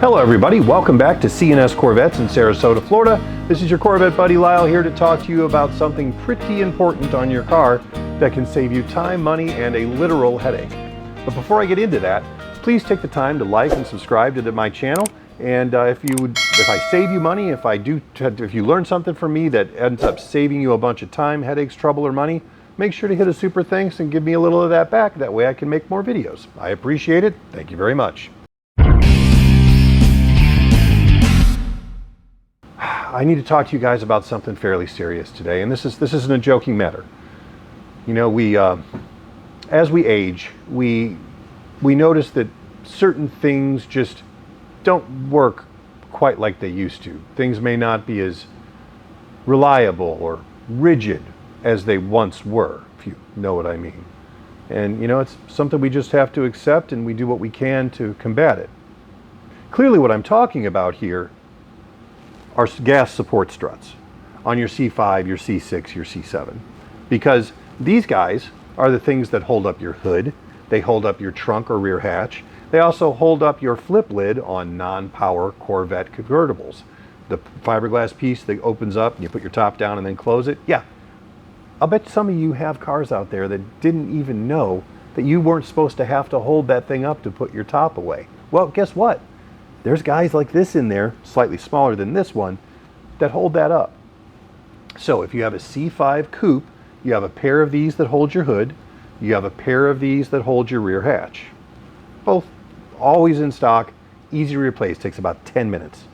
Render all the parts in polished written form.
Hello everybody, welcome back to C&S Corvettes in Sarasota, Florida. This is your Corvette buddy Lyle here to talk to you about something pretty important on your car that can save you time, money, and a literal headache. But before I get into that, please take the time to like and subscribe to my channel. And if I save you money, if you learn something from me that ends up saving you a bunch of time, headaches, trouble, or money, make sure to hit a super thanks and give me a little of that back. That way I can make more videos. I appreciate it. Thank you very much. I need to talk to you guys about something fairly serious today, and this isn't a joking matter. You know, as we age, we notice that certain things just don't work quite like they used to. Things may not be as reliable or rigid as they once were, if you know what I mean. And you know, it's something we just have to accept, and we do what we can to combat it. Clearly what I'm talking about here are gas support struts on your C5, your C6, your C7. Because these guys are the things that hold up your hood, they hold up your trunk or rear hatch, they also hold up your flip lid on non-power Corvette convertibles. The fiberglass piece that opens up and you put your top down and then close it. Yeah, I'll bet some of you have cars out there that didn't even know that you weren't supposed to have to hold that thing up to put your top away. Well, guess what? There's guys like this in there, slightly smaller than this one, that hold that up. So if you have a C5 coupe, you have a pair of these that hold your hood, you have a pair of these that hold your rear hatch. Both always in stock, easy to replace, takes about 10 minutes.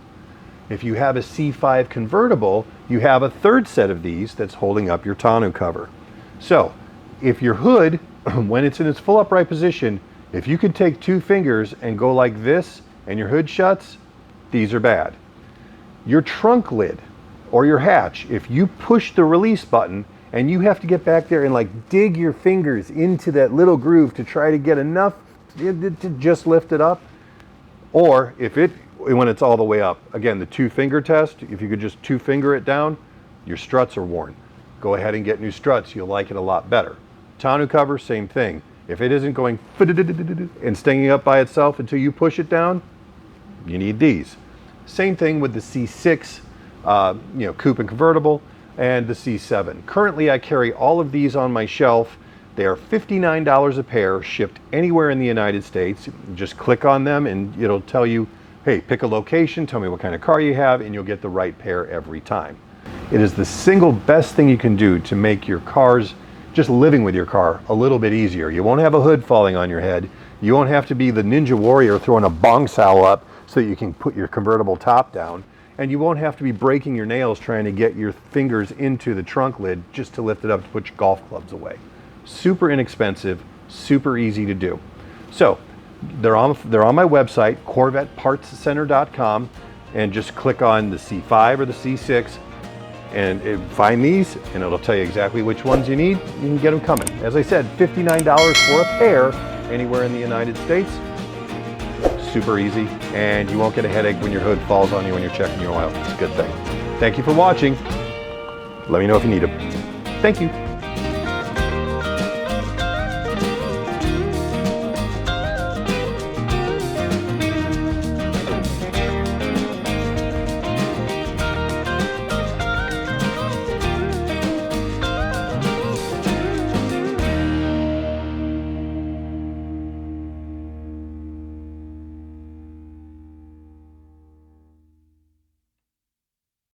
If you have a C5 convertible, you have a third set of these that's holding up your tonneau cover. So if your hood, when it's in its full upright position, if you could take two fingers and go like this, and your hood shuts, these are bad. Your trunk lid or your hatch, if you push the release button and you have to get back there and like dig your fingers into that little groove to try to get enough to just lift it up, or when it's all the way up, again, the two finger test, if you could just two finger it down, your struts are worn. Go ahead and get new struts, you'll like it a lot better. Tonneau cover, same thing. If it isn't going and stinging up by itself until you push it down, you need these. Same thing with the C6, coupe and convertible, and the C7. Currently, I carry all of these on my shelf. They are $59 a pair, shipped anywhere in the United States. Just click on them and it'll tell you, hey, pick a location, tell me what kind of car you have, and you'll get the right pair every time. It is the single best thing you can do to make your cars, just living with your car, a little bit easier. You won't have a hood falling on your head. You won't have to be the ninja warrior throwing a bong sao up so that you can put your convertible top down. And you won't have to be breaking your nails trying to get your fingers into the trunk lid just to lift it up to put your golf clubs away. Super inexpensive, super easy to do. So they're on my website, CorvettePartsCenter.com, and just click on the C5 or the C6 and find these, and it'll tell you exactly which ones you need. You can get them coming. As I said, $59 for a pair anywhere in the United States. Super easy, and you won't get a headache when your hood falls on you when you're checking your oil. It's a good thing. Thank you for watching. Let me know if you need them. Thank you.